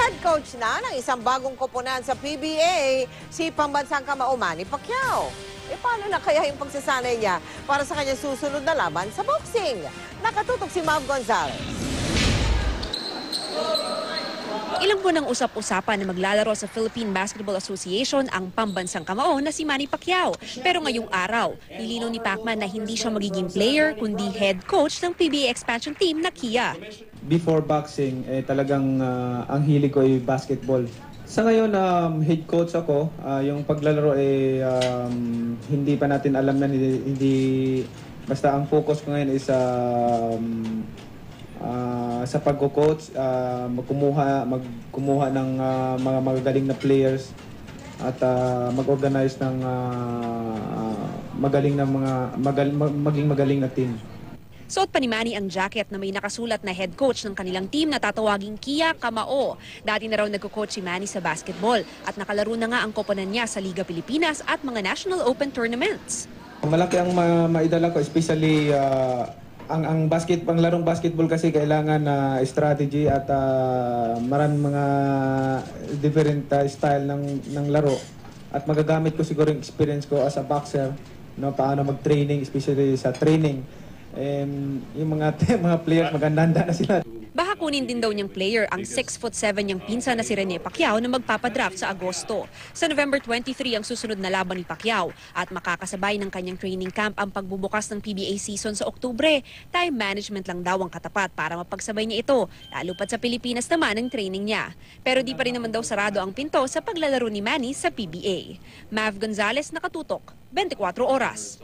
Head coach na ng isang bagong koponan sa PBA, si pambansang kamao Manny Pacquiao. Paano na kaya yung pagsasanay niya para sa kanyang susunod na laban sa boxing? Nakatutok si Mav Gonzalez. Ilang buwan ng usap-usapan na maglalaro sa Philippine Basketball Association ang pambansang kamao na si Manny Pacquiao. Pero ngayong araw, nilinaw ni Pacman na hindi siya magiging player kundi head coach ng PBA expansion team na Kia. Before boxing, talagang ang hilig ko ay basketball. Sa ngayon, head coach ako. Yung paglalaro hindi pa natin alam na hindi basta ang focus ko ngayon is sa pagko-coach, magkumuha ng mga magagaling na players at mag-organize ng maging magaling na team. Suot pa ni Manny ang jacket na may nakasulat na head coach ng kanilang team na tatawaging Kia Kamao. Dati na raw nagko-coach si Manny sa basketball at nakalaro na nga ang koponan niya sa Liga Pilipinas at mga National Open tournaments. Malaki ang maidala ko, especially ang larong basketball kasi kailangan strategy at maraming mga different style ng laro. At magagamit ko siguro yung experience ko as a boxer, paano mag-training, especially sa training. Yung mga players maganda na sila. Baka kunin din daw niyang player ang 6'7" niyang pinsan na si Rene Pacquiao na magpapadraft sa Agosto. Sa November 23 ang susunod na laban ni Pacquiao at makakasabay ng kanyang training camp ang pagbubukas ng PBA season sa Oktubre. Time management lang daw ang katapat para mapagsabay niya ito, lalo pat sa Pilipinas naman ang training niya. Pero di pa rin naman daw sarado ang pinto sa paglalaro ni Manny sa PBA. Mav Gonzalez, nakatutok, 24 oras.